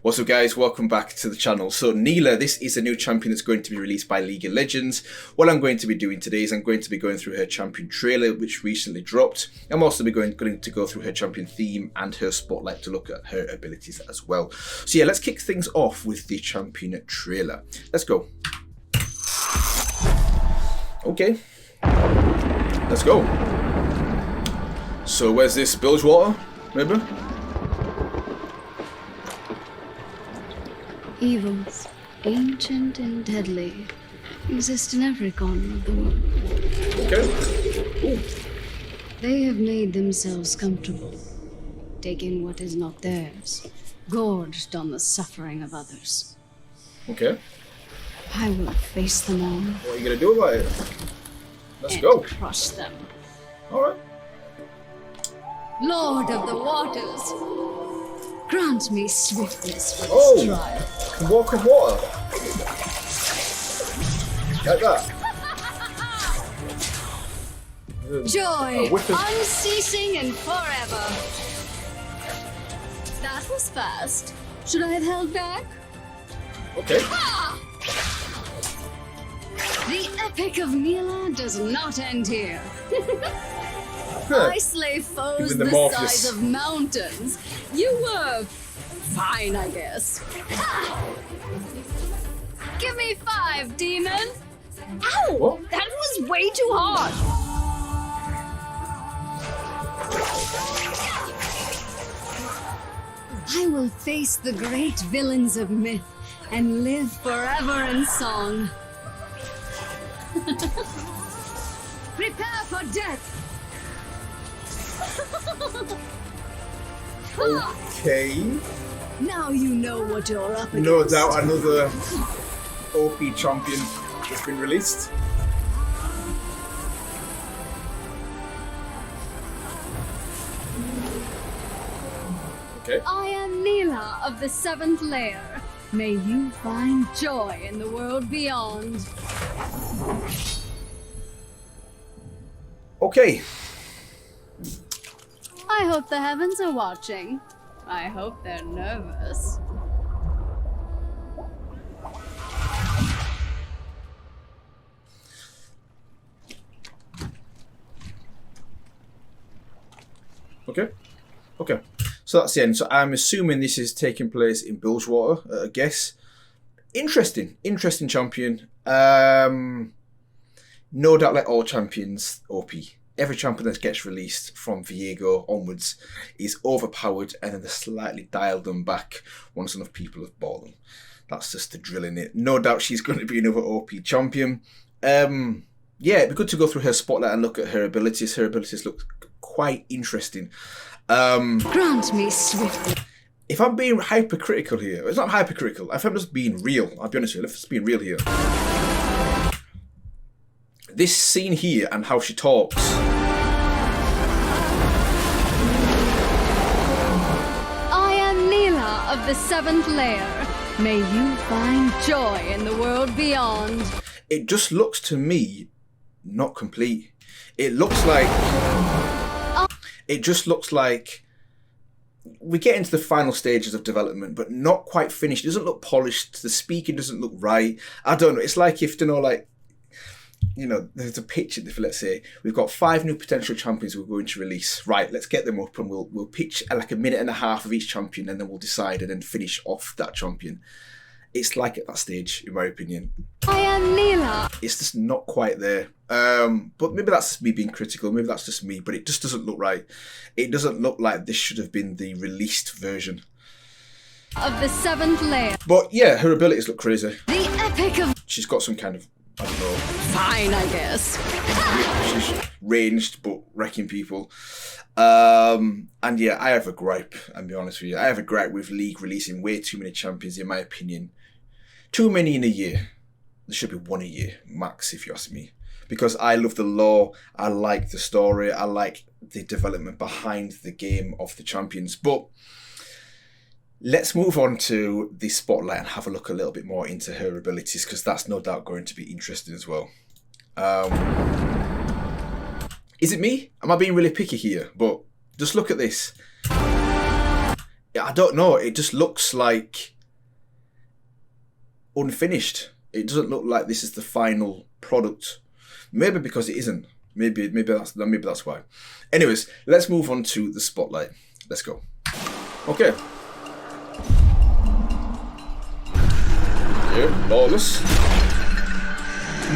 What's up guys, welcome back to the channel. So Nilah, this is a new champion that's going to be released by League of Legends. What I'm going to be doing today is I'm going to be going through her champion trailer which recently dropped. I'm also going to go through her champion theme and her spotlight to look at her abilities as well. So yeah, let's kick things off with the champion trailer. Let's go. Okay, let's go. So where's this? Bilgewater, remember? Evils, ancient and deadly, exist in every corner of the world. Okay. Ooh. They have made themselves comfortable, taking what is not theirs, gorged on the suffering of others. Okay. I will face them all. What are you gonna do about it? Let's and go. Crush them. Alright. Lord of the waters, grant me swiftness for this trial. Can walk on water. Like that. Joy, unceasing and forever. That was fast. Should I have held back? Okay. Ah! The epic of Nilah does not end here. I slay foes the size of mountains. You were fine, I guess. Ha! Give me 5, demon. Ow! What? That was way too hard. I will face the great villains of myth and live forever in song. Prepare for death. Okay. Now you know what you're up against. No doubt another OP champion has been released. Okay. I am Nilah of the 7th layer. May you find joy in the world beyond. Okay. I hope the heavens are watching. I hope they're nervous. Okay. Okay. So that's the end. So I'm assuming this is taking place in Bilgewater, I guess. Interesting champion. No doubt, like all champions, OP. Every champion that gets released from Viego onwards is overpowered, and then they slightly dial them back once enough people have bought them. That's just the drill in it. No doubt she's going to be another OP champion. Yeah, it'd be good to go through her spotlight and look at her abilities. Her abilities look quite interesting. Grant me swiftly. If I'm being hypercritical here, it's not hypercritical. If I'm just being real, I'll be honest with you, let's just be real here. This scene here and how she talks. I am Nilah of the 7th layer. May you find joy in the world beyond. It just looks to me not complete. It looks like... It just looks like we get into the final stages of development, but not quite finished. It doesn't look polished. The speaking doesn't look right. I don't know. It's like if, there's a picture, let's say, we've got 5 new potential champions we're going to release. Right, let's get them up and we'll pitch like a minute and a half of each champion, and then we'll decide and then finish off that champion. It's like at that stage, in my opinion. I am Nilah. It's just not quite there. But maybe that's just me being critical. Maybe that's just me, but it just doesn't look right. It doesn't look like this should have been the released version. Of the 7th layer. But yeah, her abilities look crazy. The epic of... She's got some kind of, I don't know. Fine, I guess. She's ranged, but wrecking people. And yeah, I have a gripe, I'll be honest with you. I have a gripe with League releasing way too many champions, in my opinion. Too many in a year. There should be 1 a year, max, if you ask me. Because I love the lore, I like the story, I like the development behind the game of the champions. But let's move on to the spotlight and have a look a little bit more into her abilities, because that's no doubt going to be interesting as well. Is it me? Am I being really picky here? But just look at this. I don't know. It just looks like unfinished. It doesn't look like this is the final product. Maybe because it isn't. Maybe that's why. Anyways, let's move on to the spotlight. Let's go. Okay. Yeah, lawless.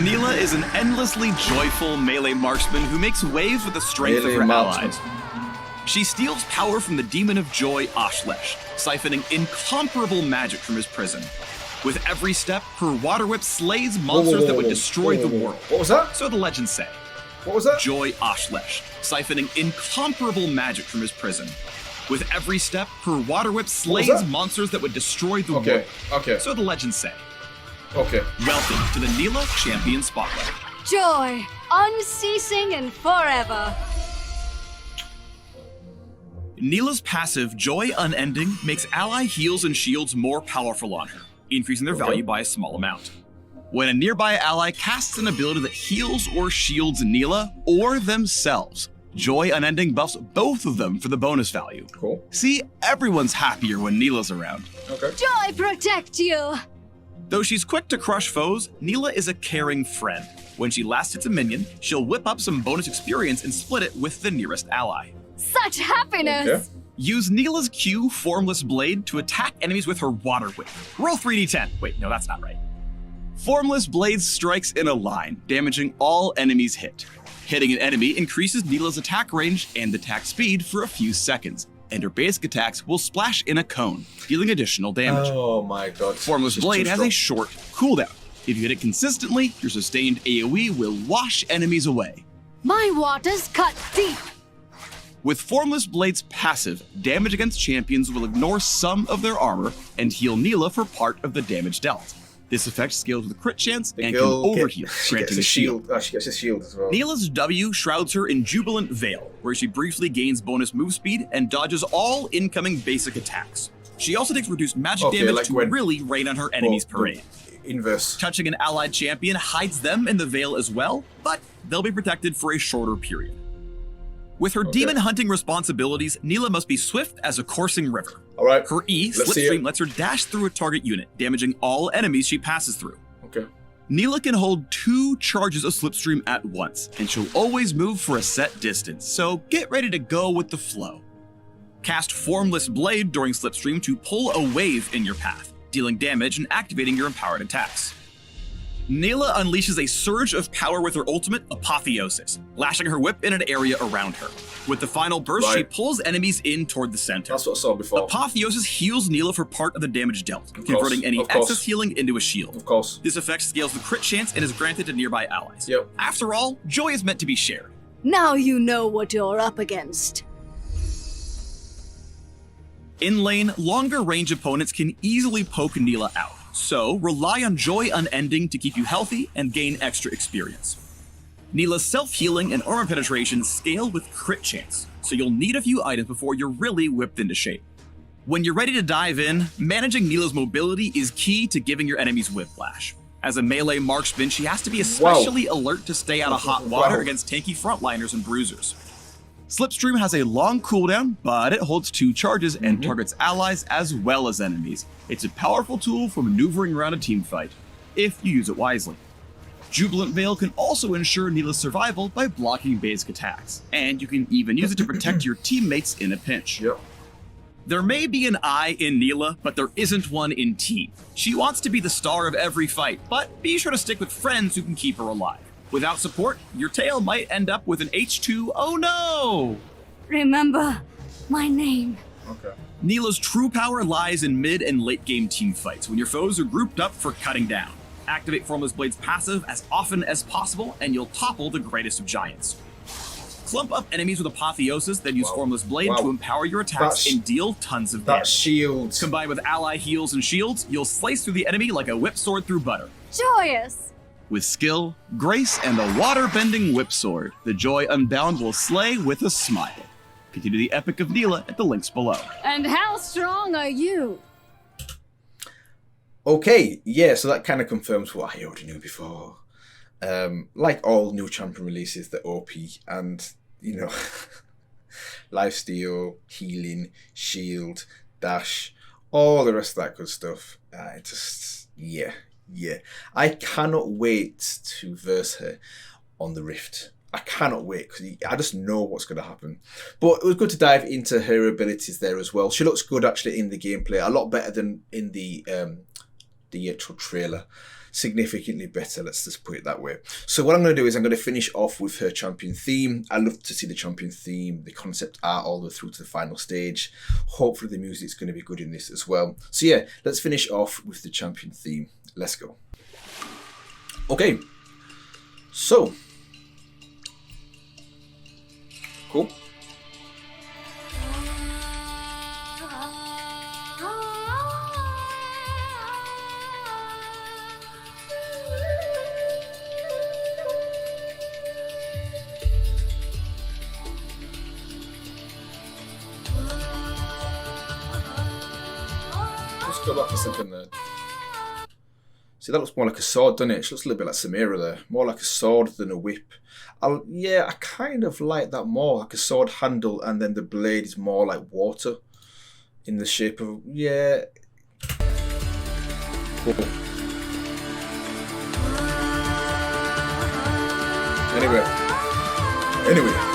Nilah is an endlessly joyful melee marksman who makes waves with the strength of her allies. She steals power from the demon of joy, Ashlesh, siphoning incomparable magic from his prison. With every step, her water whip slays monsters that would destroy the world. What was that? So the legends say. What was that? Joy Ashlesh, siphoning incomparable magic from his prison. With every step, her water whip slays monsters that would destroy the world. Okay. So the legends say. Okay. Welcome to the Nilah Champion Spotlight. Joy, unceasing and forever. Nilah's passive, Joy Unending, makes ally heals and shields more powerful on her, increasing their value by a small amount. When a nearby ally casts an ability that heals or shields Nilah or themselves, Joy Unending buffs both of them for the bonus value. Cool. See, everyone's happier when Nilah's around. Okay. Joy protect you. Though she's quick to crush foes, Nilah is a caring friend. When she last hits a minion, she'll whip up some bonus experience and split it with the nearest ally. Such happiness! Okay. Use Nilah's Q, Formless Blade, to attack enemies with her water whip. Roll 3d10. Wait, no, that's not right. Formless Blade strikes in a line, damaging all enemies hit. Hitting an enemy increases Nilah's attack range and attack speed for a few seconds, and her basic attacks will splash in a cone, dealing additional damage. Oh my god. Formless Blade has a short cooldown. If you hit it consistently, your sustained AoE will wash enemies away. My waters cut deep. With Formless Blade's passive, damage against champions will ignore some of their armor and heal Nilah for part of the damage dealt. This effect scales with crit chance and can overheal, granting a shield. Oh, she gets a shield as well. Nilah's W shrouds her in Jubilant Veil, where she briefly gains bonus move speed and dodges all incoming basic attacks. She also takes reduced magic damage to really rain on her enemy's parade. Inverse. Touching an allied champion hides them in the veil as well, but they'll be protected for a shorter period. With her demon hunting responsibilities, Nilah must be swift as a coursing river. All right. Her E, Slipstream, lets her dash through a target unit, damaging all enemies she passes through. Okay. Nilah can hold 2 charges of Slipstream at once, and she'll always move for a set distance, so get ready to go with the flow. Cast Formless Blade during Slipstream to pull a wave in your path, dealing damage and activating your empowered attacks. Nilah unleashes a surge of power with her ultimate, Apotheosis, lashing her whip in an area around her. With the final burst, she pulls enemies in toward the center. That's what I saw before. Apotheosis heals Nilah for part of the damage dealt, converting any excess healing into a shield. Of course. This effect scales the crit chance and is granted to nearby allies. Yep. After all, joy is meant to be shared. Now you know what you're up against. In lane, longer range opponents can easily poke Nilah out. So, rely on Joy Unending to keep you healthy and gain extra experience. Nilah's self-healing and armor penetration scale with crit chance, so you'll need a few items before you're really whipped into shape. When you're ready to dive in, managing Nilah's mobility is key to giving your enemies whiplash. As a melee marksman, she has to be especially alert to stay out of hot water against tanky frontliners and bruisers. Slipstream has a long cooldown, but it holds 2 charges and targets allies as well as enemies. It's a powerful tool for maneuvering around a teamfight, if you use it wisely. Jubilant Veil can also ensure Nilah's survival by blocking basic attacks, and you can even use it to protect your teammates in a pinch. Yep. There may be an I in Nilah, but there isn't one in team. She wants to be the star of every fight, but be sure to stick with friends who can keep her alive. Without support, your tail might end up with an H2 oh no! Remember my name. Okay. Nilah's true power lies in mid and late game team fights when your foes are grouped up for cutting down. Activate Formless Blade's passive as often as possible and you'll topple the greatest of giants. Clump up enemies with Apotheosis, then use Formless Blade to empower your attacks and deal tons of damage. That shield. Combined with ally heals and shields, you'll slice through the enemy like a whip sword through butter. Joyous. With skill, grace, and a water-bending whip sword, the Joy Unbound will slay with a smile. Continue the epic of Nilah at the links below. And how strong are you? Okay, yeah, so that kind of confirms what I already knew before. Like all new champion releases, they're OP and, you know, lifesteal, healing, shield, dash, all the rest of that good stuff. Yeah. I cannot wait to verse her on the Rift. I cannot wait because I just know what's going to happen. But it was good to dive into her abilities there as well. She looks good actually in the gameplay, a lot better than in the actual trailer. Significantly better, let's just put it that way. So what I'm going to do is I'm going to finish off with her champion theme. I love to see the champion theme, the concept art all the way through to the final stage. Hopefully the music's going to be good in this as well. So yeah, let's finish off with the champion theme. Let's go. Okay, so cool. Let's go back a second there. See, that looks more like a sword, doesn't it? She looks a little bit like Samira there. More like a sword than a whip. Yeah, I kind of like that more. Like a sword handle, and then the blade is more like water in the shape of... Yeah. Cool. Anyway.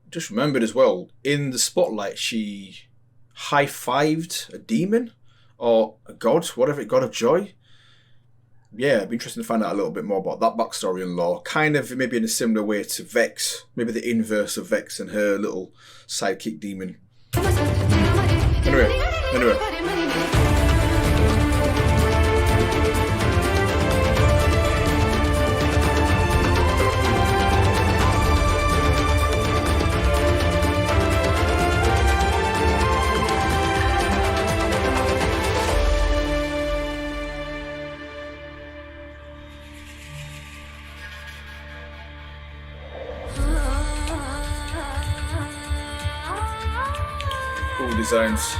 Just remembered as well, in the spotlight, she high-fived a demon or a god, whatever, god of joy. Yeah, it'd be interesting to find out a little bit more about that backstory and lore. Kind of maybe in a similar way to Vex, maybe the inverse of Vex and her little sidekick demon. Anyway. Cool designs.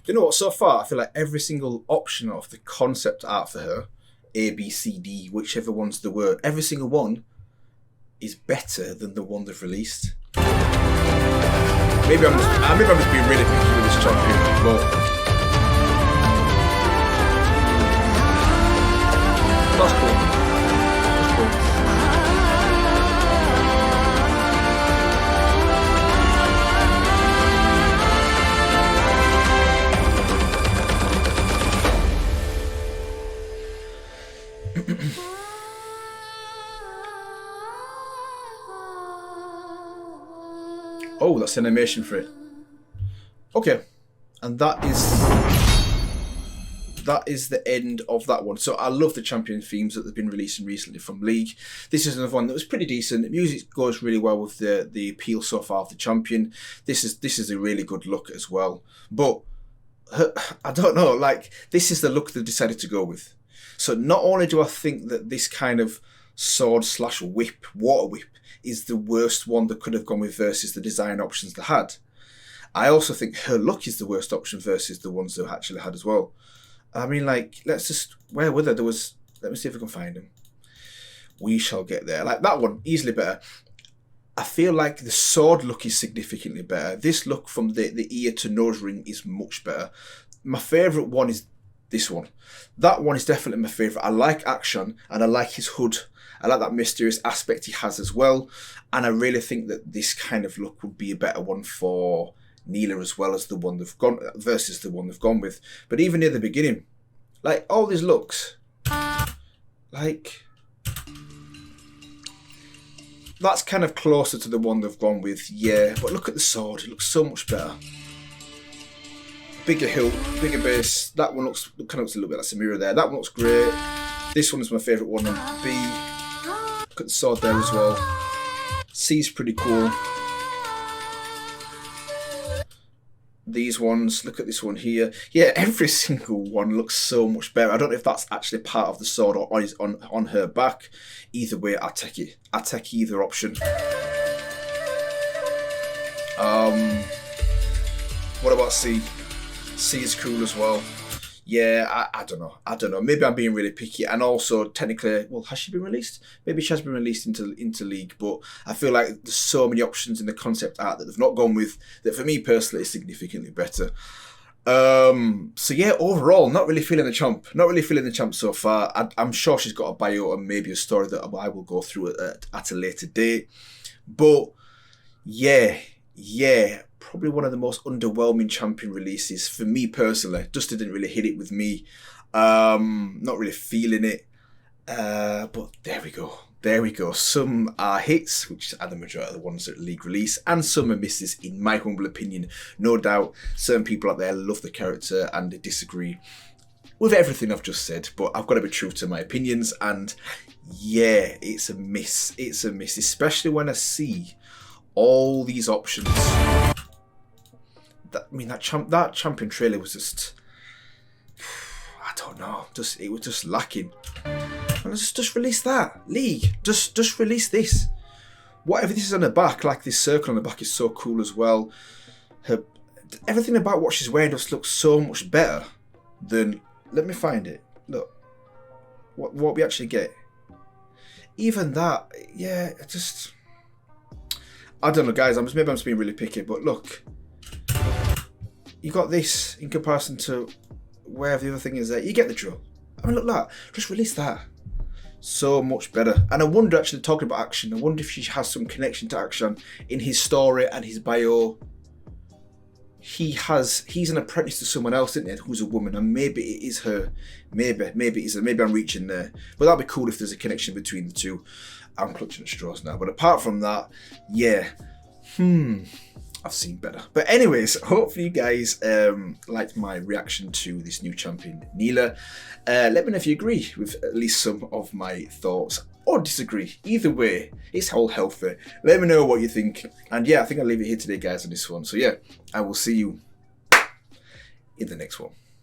You know what, so far I feel like every single option of the concept art for her, A, B, C, D, whichever ones there were, every single one is better than the one they've released. Maybe I'm just being really picky with this champion, but that's cool. Oh, that's animation for it. Okay, and that is the end of that one. So I love the champion themes that they've been releasing recently from League. This is another one that was pretty decent. The music goes really well with the appeal so far of the champion. This is a really good look as well. But I don't know, like, this is the look they've decided to go with. So not only do I think that this kind of sword / whip, water whip, is the worst one that could have gone with versus the design options they had. I also think her look is the worst option versus the ones they actually had as well. I mean, like, where were they? Let me see if I can find them. We shall get there. Like, that one, easily better. I feel like the sword look is significantly better. This look from the ear to nose ring is much better. My favourite one is this one. That one is definitely my favourite. I like action and I like his hood. I like that mysterious aspect he has as well. And I really think that this kind of look would be a better one for Nilah as well as the one they've gone versus the one they've gone with. But even near the beginning, like all these looks, like that's kind of closer to the one they've gone with, yeah. But look at the sword; it looks so much better. Bigger hilt, bigger base. That one looks kind of looks a little bit like Samira there. That one looks great. This one is my favourite one on B. Look at the sword there as well. C's pretty cool. These ones, look at this one here. Yeah, every single one looks so much better. I don't know if that's actually part of the sword or is on her back. Either way, I take it. I take either option. What about C? C is cool as well. Yeah, I don't know. Maybe I'm being really picky. And also, technically, well, has she been released? Maybe she has been released into League. But I feel like there's so many options in the concept art that they've not gone with that for me personally is significantly better. So yeah, overall, not really feeling the champ. Not really feeling the champ so far. I'm sure she's got a bio and maybe a story that I will go through at a later date. But yeah. Probably one of the most underwhelming champion releases for me personally. Just didn't really hit it with me. Not really feeling it. But there we go. Some are hits, which are the majority of the ones that League release, and some are misses, in my humble opinion. No doubt, certain people out there love the character and they disagree with everything I've just said. But I've got to be true to my opinions, and yeah, it's a miss. It's a miss, especially when I see all these options. That champion trailer was just, I don't know, it was just lacking. And just release that. League, just release this. Whatever this is on the back, like this circle on the back is so cool as well. Everything about what she's wearing just looks so much better than, let me find it. Look, what we actually get. Even that, yeah, I don't know, guys. Maybe I'm just being really picky, but look, you got this in comparison to wherever the other thing is there. You get the drill. I mean, look at that. Just release that. So much better. And I wonder, actually, talking about action, I wonder if she has some connection to action in his story and his bio. He's an apprentice to someone else, isn't it? Who's a woman, and maybe it is her. Maybe it is her. Maybe I'm reaching there. But that'd be cool if there's a connection between the two. I'm clutching at straws now. But apart from that, yeah. I've seen better. But anyways, hopefully you guys liked my reaction to this new champion, Nilah. Let me know if you agree with at least some of my thoughts or disagree. Either way, it's all healthy. Let me know what you think. And yeah, I think I'll leave it here today, guys, on this one. So yeah, I will see you in the next one.